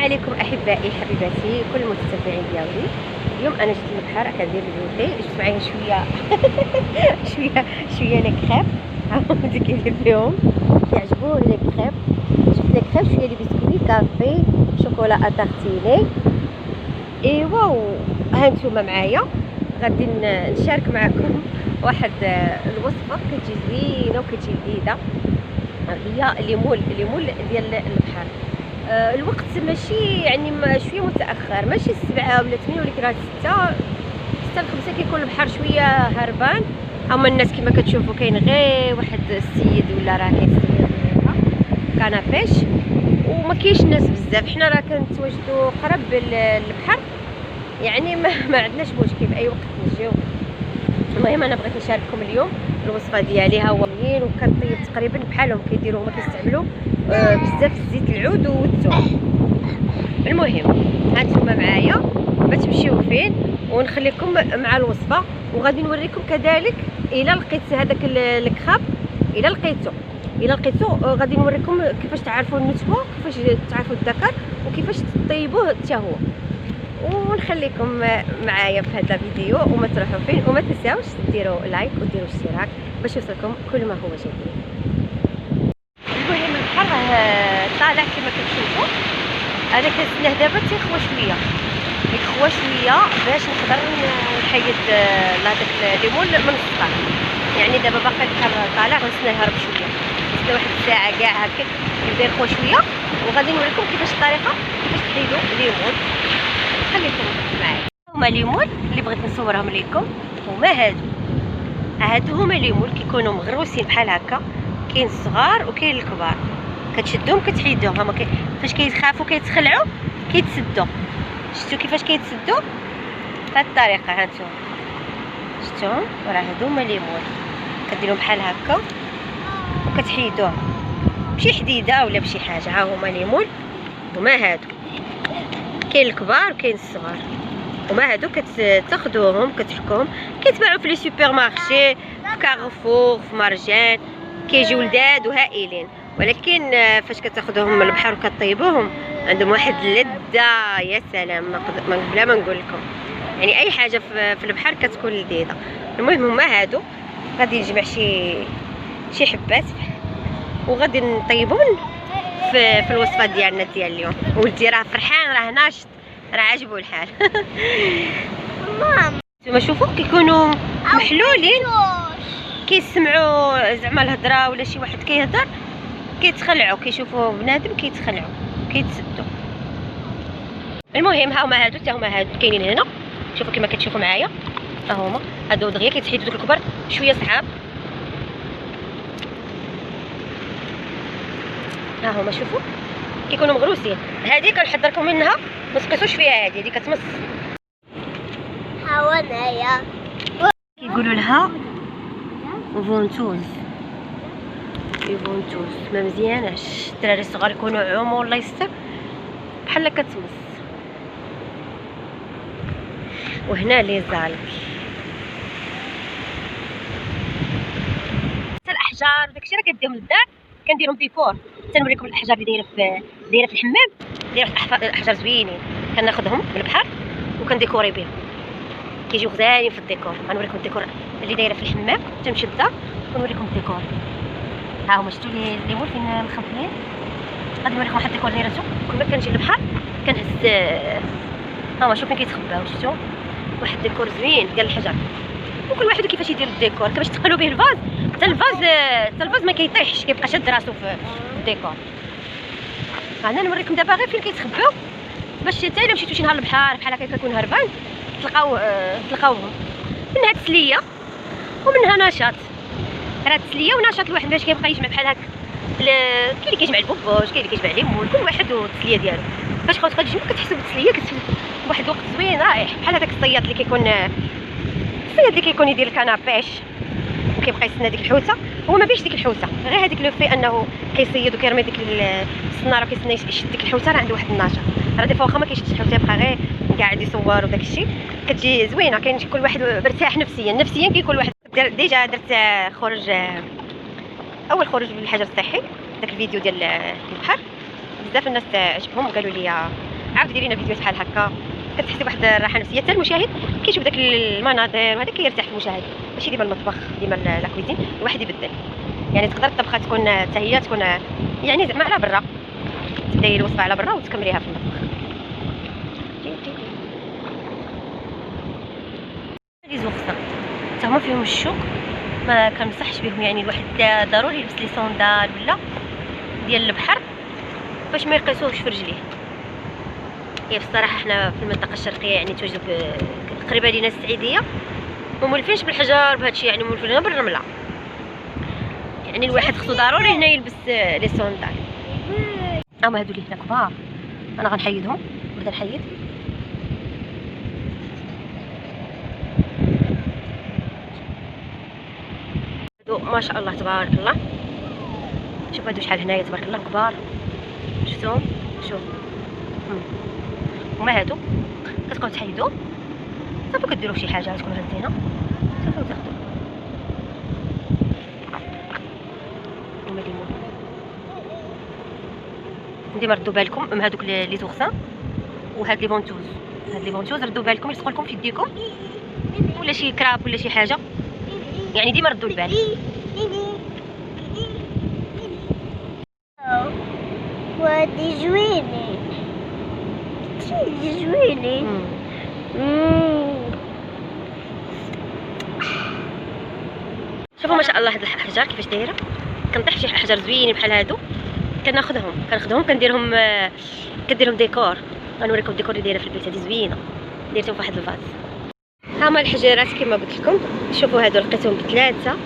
عليكم احبائي حبيباتي كل المتتبعين ديالي. اليوم انا جيت للبحر كندير الفيديو، جبت معايا شويه شويه لي كريب اللي كيدير فيهم كيعجبوه لي كريب. جبت لي كريب شويه لي بسكويت كافي شوكولا اتارتيني. ايوا ها نتوما معايا غادي نشارك معكم واحد الوصفه كتجي زوينه وكتجي لذيذه، هي الليمون ديال البحر. الوقت ماشي يعني شويه متاخر، ماشي 7 ولا 8 ولا كرا 6 ل5 كيكون البحر شويه هربان. اما الناس كما كتشوفوا كاين غير واحد السيد ولا راه كيصير كنابيش وما كاينش الناس بزاف. حنا راه كنتواجدوا قرب البحر، يعني ما عندناش مشكل في اي وقت نجيو. المهم انا بغيت نشارككم اليوم الوصفه ديالي. ها هو مزيان وكنطيب تقريبا بحالهم كيديروا، هما كيستعملوا بزاف زيت العود والثوم. المهم هانتوما معايا ما تمشيو فين، ونخليكم مع الوصفه وغادي نوريكم كذلك الى لقيت هذاك الكخاب. الى لقيتو غادي نوريكم كيفاش تعرفوا النتوه، كيفاش تعرفوا الذكر، وكيفاش تطيبوه حتى هو. ونخليكم معايا في هذا الفيديو وما تروحوا فين، وما تنساوش ديروا لايك وديروا اشتراك باش يوصلكم كل ما هو جديد. المهم البحر طالع كما كتشوفوا، انا كنستناه دابا تيخوى شويه باش نقدر نحيد هذاك الليمون من السطح. يعني دابا باقي البحر طالع غنستناه يهرب شويه، نستنى واحد الساعه كاع هكاك يبدا يخوى شويه، وغادي نوريكم كيفاش الطريقه باش تحيدوا الليمون. خليكم معايا. هما ليمون اللي بغيت نصورهم لكم هما هادو هما ليمون كيكونوا مغروسين بحال هكا، كاين الصغار وكاين الكبار. كتشدهم كتحيدهم، هما فاش كيخافوا كيتخلعوا كيتسدوا. شفتوا كيفاش كيتسدوا؟ بهاد الطريقه. هانتوما شفتوهم؟ راه هادو هما ليمون كديرهم بحال هكا وكتحيدوهم بشي حديده ولا بشي حاجه. ها هما ليمون، هما هادو كاين الكبار وكاين الصغار. وما هادو كتاخذوهم كتحكوهم، كيتباعوا في لي سوبر مارشي، في كارفور، في مرجان، كيجيو لذاذ وهائلين. ولكن فاش كتاخذوهم من البحر وكطيبوهم عندهم واحد اللذه يا سلام، بلا ما نقول لكم. يعني اي حاجه في البحر كتكون لذيذه. المهم هما هادو غادي نجمع شي حبات وغادي نطيبهم في الوصفه ديالنا ديال اليوم. ولدي راه فرحان، راه ناشط، راه عاجبو الحال. ماما نتوما شوفوا كيكونوا محلولين، كيسمعوا زعما الهضره ولا شي واحد كيهضر كيتخلعوا، كيشوفوا بنادم كيتخلعوا كيتسدوا. المهم ها هما هادو، حتى هما هادو كاينين هنا. شوفوا كما كتشوفوا معايا، ها هما هادو دغيا كيتحيدوا. دوك الكبار شويه صعاب. ها هما شوفوا كيكونوا مغروسين. هذه كنحضركم منها ما تقيسوش فيها، هذه كتمص. ها هو انايا كيقولوا لها فونتوز ما مزياناش. الدراري الصغار يكونوا عوموا الله يستر بحال كتمص. وهنا لي زال الاحجار داكشي راه كديهم للدار، كنديرهم ديكور. تنوريكم الاحجار اللي دايره في الحمام، دايره احجار زوينين. كناخذهم من البحر وكنديكوري بهم، كيجيو غزالين في الديكور. غنوريكم الديكور اللي دايره في الحمام. تنمشي للدار ونوريكم الديكور. ها هما شفتوا لي الليمون فين مخبيين. غادي نوريكم واحد الديكور دايرته. كل ما كنجي للبحر كنهز. ها هما شوف فين كيتخباو، شفتوا واحد الديكور زوين ديال الحجر. وكل واحد كيفاش يدير الديكور باش تقلوا به الفاز. حتى الفاز ما كيطيحش، كيبقى شاد راسو في الديكور. انا نوريكم دابا غير فين كيتخباو، باش حتى الا مشيتو شي نهار للبحر بحال هكا كيكون هربان تلقاوهم. منها تسليه ومنها نشاط. راه تسليه ونشاط الواحد باش كيبقى يجمع بحال هكا. كاين اللي كيجمع البوبوش، كاين اللي كيجمع ليمون، كل واحد والتسليه ديالو. فاش كتجمع كتحسوا بالتسليه بواحد الوقت زوين رائع. بحال هذاك الصياد اللي كيكون يدير الكنابيش وكيبقى يستنى ديك الحوته. هو ما فيش ديك الحوته، غير هذيك لو في انه كيصيد وكيرمي ديك الصناره وكيستنى يشد ديك الحوته. راه عنده واحد النشاط. راه دي فوا واخا ما كيشدش الحوته يبقى غير قاعد يصور وداك الشيء. كتجي زوينه، كاين كل واحد مرتاح نفسيا كاين كل واحد. ديجا درت اول خروج بالحجر الصحي، داك الفيديو ديال البحر. بزاف الناس عجبهم وقالوا لي عاود ديري لنا فيديوهات بحال هكا كتحسي بواحد الراحه نفسيه، حتى المشاهد كيشوف داك المناظر وهذا كيرتاح في المشاهد، ماشي ديما المطبخ ديما لا كويزين الواحد يبدل. يعني تقدر الطبخه تكون حتى هي تكون يعني زعما على برا، تبداي الوصفه على برا وتكمليها في المطبخ. لي زوغسا حتى هما فيهم الشوك، ما كنصحش بهم، يعني الواحد ضروري يلبس لي صوندال ولا ديال البحر باش ما يقيسوهش في رجليه. هي بصراحه حنا في المنطقه الشرقيه يعني توجد قريبه لينا السعيديه ومولفينش بالحجر بهادشي، يعني مولفين غير بالرمله، يعني الواحد خصو ضروري هنا يلبس لي صوندال. هما هادو اللي هنا كبار، انا غنحيدهم، نبدا نحيد. هادو ما شاء الله تبارك الله، شوف هادو شحال هنايا تبارك الله كبار، شفتهم؟ شوف هما هادو كتبقاو تحيدو صافي، كديرو فشي حاجه تكون هزينه صافي وتاخدو. هما ليمون ديما ردوا بالكم من هادوك لي زوغسان وهاد لي فونتوز، هاد لي فونتوز ردوا بالكم يلصقوا لكم في يديكم ولا شي كراب ولا شي حاجه، يعني ديما ردوا البال. وادي زوينين زوينين. شوفوا ما شاء الله هاد الاحجار كيفاش دايره، كنطيح شي احجار زوينين بحال هادو كناخذهم كديرهم ديكور. غنوريكم الديكور اللي دايره في البيت، هذه زوينه درتهم في واحد الفاز. ها هما الحجيرات كما قلت لكم، شوفوا هادو لقيتهم بثلاثه.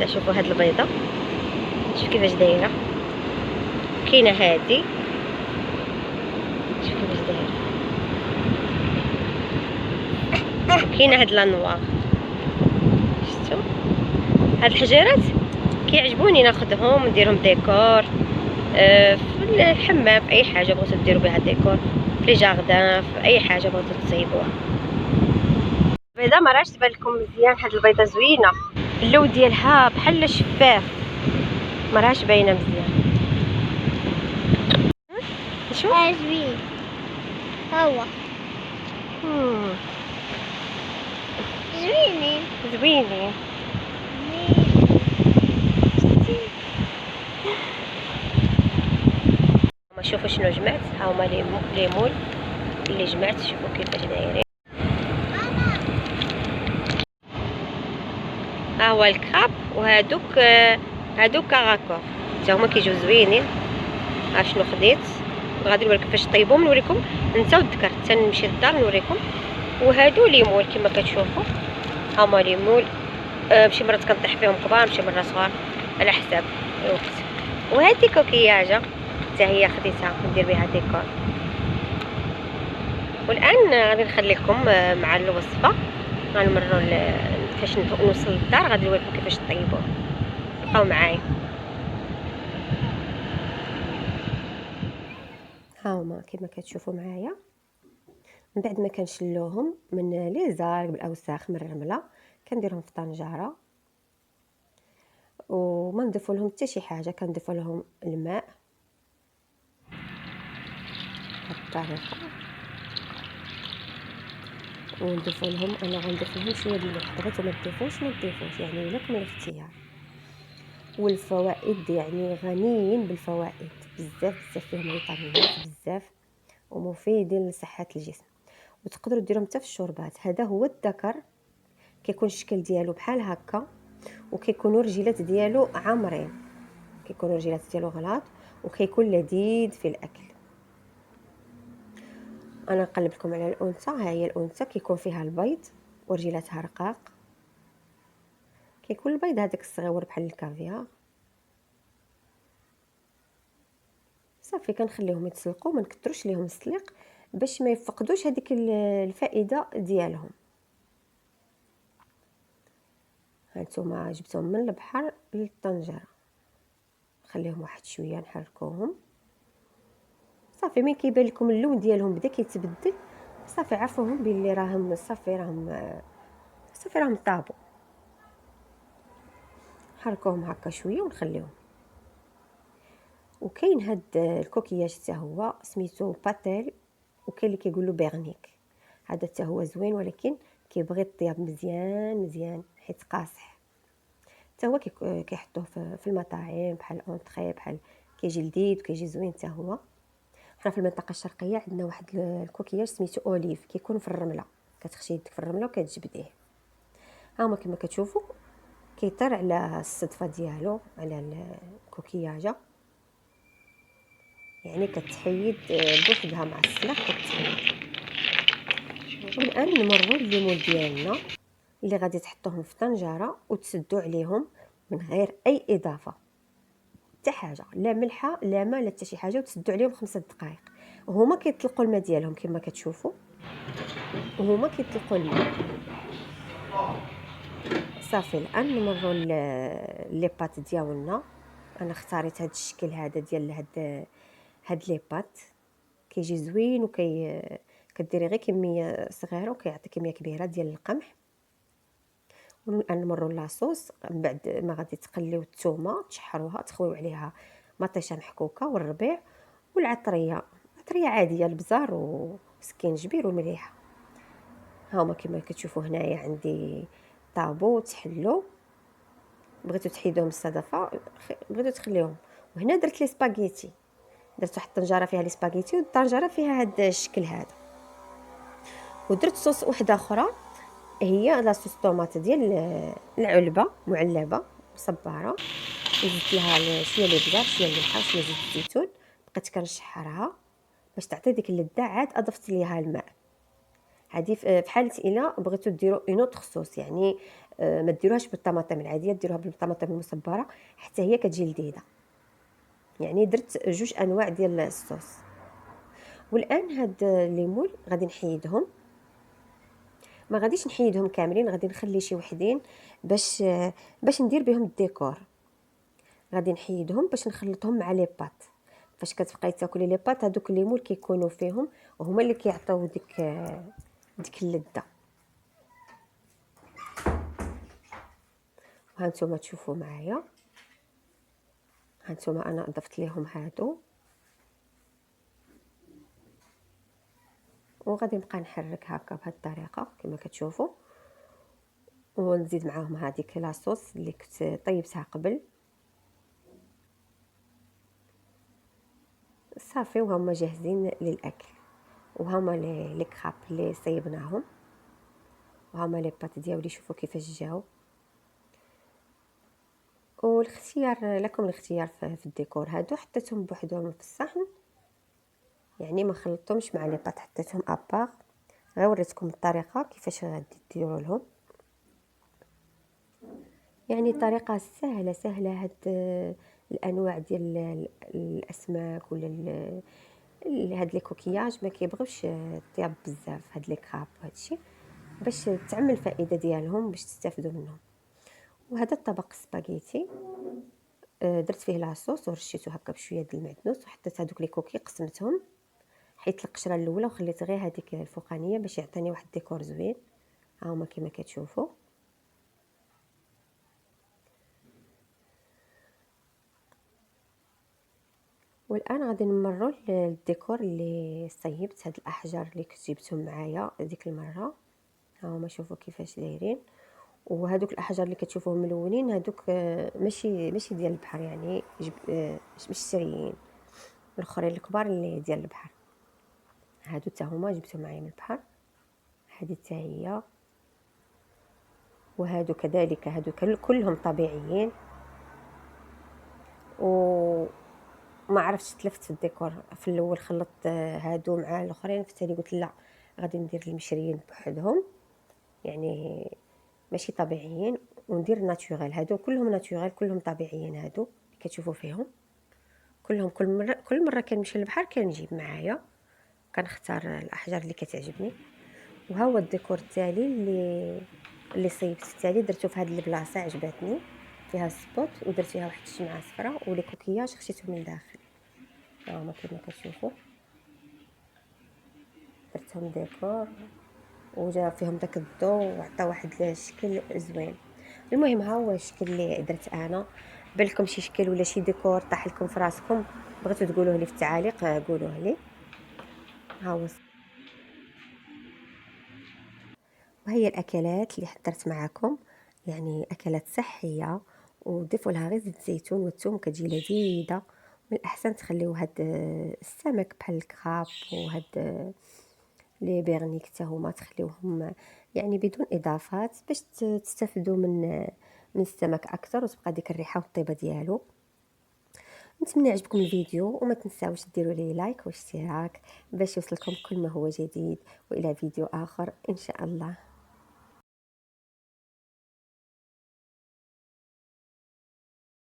شوفوا هاد البيضه شوف كيفاش دايره، كاينه هادي شوف كيفاش دايره، كاينه هاد لانوار. شفتوا هاد الحجيرات كيعجبوني ناخذهم نديرهم ديكور في الحمام، في اي حاجه بغيتو ديروا بها ديكور، في لي جاردان، في اي حاجه بغيتو تصيبوها. البيضه ما راهش تبان لكم مزيان، هاد البيضه زوينه، اللون ديالها بحال الشفاف، ما راهش باينه مزيان. شوف زوين هو زوينين زوينين. شوفوا شنو جمعت، ها هما ليمون اللي جمعت، شوفوا كيفاش دايرين. ها هو الكراب وهادوك كاغاكور حتى هما كيجيو زوينين. ها شنو خديت، غادي نوريكم كيفاش طيبهم، نوريكم نساو الذكر حتى نمشي للدار نوريكم. وهادو ليمون كما كتشوفوا، ها هما ليمون، شي مرات كنطيح فيهم كبار شي مرات صغار على حساب الوقت. وهذه كوكياجه حتى هي خديتها ندير بها ديكور. والان غادي نخليكم مع الوصفه، غنمروا فاش نوصل للدار غادي نوريكم كيفاش طيبوه، بقاو معايا. ها هما كما كتشوفوا معايا، من بعد ما كنشلوهم من لي زارق بالاوساخ من الرمله كنديرهم في طنجره وما نضيفوا لهم حتى شي حاجه، كنضيفوا لهم الماء بالطريقه، ونضيفوا لهم، انا غنضيف لهم شويه ديال الملح، بغيتو ما تضيفوش ما تضيفوش، يعني لكم الاختيار. والفوائد يعني غنيين بالفوائد، بزاف فيهم فيتامينات بزاف ومفيدين لصحه الجسم، وتقدروا ديروهم حتى في الشوربات. هذا هو الذكر، كيكون الشكل ديالو بحال هكا، وكيكونوا الرجيلات ديالو عامرين، كيكونوا الرجيلات ديالو غلاط، وكيكون لذيذ في الاكل. انا نقلب لكم على الانثى، ها هي الانثى كيكون فيها البيض ورجيلاتها رقاق، كيكون البيض هذاك الصغيور بحال الكافيار. صافي كنخليهم يتسلقوا، ما نكثروش ليهم السليق باش ما يفقدوش هذيك الفائده ديالهم. هانتوما جبتهم من البحر للطنجره، نخليهم واحد شويه نحركوهم. صافي ملي كيبان لكم اللون ديالهم بدا كيتبدل، صافي عرفوهم باللي راهم راهم طابوا. حركوهم هكا شويه ونخليهم. وكاين هاد الكوكياج حتى هو سميتو باتيل، وكاين اللي كيقول له بيرنيك. هذا حتى هو زوين ولكن كيبغي الطياب مزيان مزيان حيت قاصح. حتى هو كيحطوه في المطاعم بحال اونطري، بحال كيجي لذيذ وكيجي زوين حتى هو. حنا في المنطقه الشرقيه عندنا واحد الكوكياج سميتو اوليف، كيكون في الرمله، كتخشي يدك في الرمله وكتجبديه. ها هما كما كتشوفوا كيطير على الصدفه ديالو، على الكوكياجه، يعني كتحيد بوحدها مع السلق كتحيد. والان نمروا الليمون ديالنا اللي غادي تحطوهم في طنجره وتسدوا عليهم من غير اي اضافه حتى حاجه، لا ملحه لا ما لا حتى شي حاجه، وتسدوا عليهم 5 دقائق. وهما كيطلقوا الماء ديالهم كما كتشوفوا، وهما كيطلقوا الماء. صافي الان نمروا لي بات ديالنا. انا اختاريت هذا الشكل هذا ديال هاد لي بات، كيجي زوين كديري غير كميه صغيره وكيعطي كميه كبيره ديال القمح. والان نمروا لاصوص. من بعد ما غادي تقليو الثومه تشحروها، تخويو عليها مطيشه محكوكه والربيع والعطريه، عطريه عاديه، البزار وسكينجبير والمليحه. ها هما كما كتشوفوا هنايا عندي طابو تحلو، بغيتو تحيدوهم من الصدفه بغيتو تخليوهم. وهنا درت لي سباغيتي، درت واحد الطنجره فيها لي سباغيتي والطنجره فيها هذا الشكل هذا. ودرت صوص وحده اخرى هي لاصوص طوماط ديال العلبه معلبه مصبره، وزدت لها شويه الابزار شويه الملح شويه زيت الزيتون، بقيت كنشحرها باش تعطي ديك اللذه. عاد اضفت ليها الماء. هذه في حاله الا بغيتو ديروا اون اوتر صوص، يعني ما ديروهاش بالطماطم العاديه، ديروها بالطماطم المصبره حتى هي كتجي لذيذه. يعني درت 2 انواع ديال الصوص. والان هاد الليمون غادي نحيدهم، ما غاديش نحيدهم كاملين، غادي نخلي شي وحدين باش ندير بهم الديكور. غادي نحيدهم باش نخلطهم مع لي بات. فاش كتبقاي تاكلي لي بات هذوك الليمون كيكونوا فيهم، وهما اللي كيعطيو ديك اللذه. وهانتوما تشوفوا معايا، هانتوما انا ضفت ليهم هادو، وغادي نبقى نحرك هكا بهذه الطريقه كما كتشوفوا، ونزيد معاهم هذيك لاصوص اللي كنت طيبتها قبل. صافي وهما جاهزين للاكل. وهما لي كراب اللي صيبناهم، وهما لي بات ديالي شوفوا كيفاش جاو. والاختيار لكم، الاختيار في الديكور. هادو حطيتهم بوحدهم في الصحن، يعني ما خلطتهمش مع لي بات، حطيتهم ابار. غير وريتكم الطريقه كيفاش غادي ديروا لهم، يعني طريقه سهله سهله. هاد الانواع ديال الاسماك ولا هاد لي كوكياج ما كيبغيوش طياب بزاف، هاد لي كراب وهادشي باش تعمل الفائده ديالهم باش تستافدوا منهم. وهذا الطبق سباغيتي درت فيه لاصوص ورشيته هكا بشويه ديال المعدنوس، وحطيت هذوك لي كوكي قسمتهم، حيت القشره الاولى وخليت غير هذيك الفوقانيه باش يعطيني واحد الديكور زوين. ها هما كما كتشوفوا. والان غادي نمروا للديكور اللي صيبت. هاد الاحجار اللي كنت جبتهم معايا ديك المره، ها هما شوفوا كيفاش دايرين. وهذوك الاحجار اللي كتشوفوهم ملونين هذوك ماشي ديال البحر، يعني مش سريين، الاخرين الكبار اللي ديال البحر. هادو حتى هما جبتهم معايا من البحر، هذه حتى هي. وهادو كذلك، هادو كلهم طبيعيين. وما عرفتش تلفت في الديكور في الاول، خلطت هادو مع الاخرين، في التالي قلت لا غادي ندير المشريين بوحدهم، يعني ماشي طبيعيين، وندير ناتوريل. هادو كلهم ناتوريل، كلهم طبيعيين. هادو اللي كتشوفوا فيهم كلهم، كل مره كنمشي للبحر كنجيب معايا، كنختار الاحجار اللي كتعجبني. وها هو الديكور التالي اللي صيبت التالي، درتو في هذه البلاصه عجبتني، فيها سبوت، ودرت فيها واحد الشمعه صفراء ولي كوكياج خشيتهم من الداخل. ها هما كما كتشوفوا درتهم ديكور، وجا فيهم داك الضوء وعطى واحد الشكل زوين. المهم ها هو الشكل اللي درت انا. بالكم شي شكل ولا شي ديكور طاح لكم في راسكم بغيتو تقولوه لي في التعاليق قولوه لي. ها هو. وهي الأكلات اللي حضرت معاكم، يعني أكلات صحية، وضيفوا لها غير زيت الزيتون والثوم كتجي لذيذة. من الأحسن تخليو هاد السمك بحال الكراب وهاد لي بيرنيك حتى هما تخليوهم يعني بدون إضافات باش تستافدوا من السمك أكثر وتبقى ديك الريحة والطيبة ديالو. نتمنى يعجبكم الفيديو، وما تنساوش ديروا لي لايك واشتراك باش يوصلكم كل ما هو جديد، وإلى فيديو آخر إن شاء الله.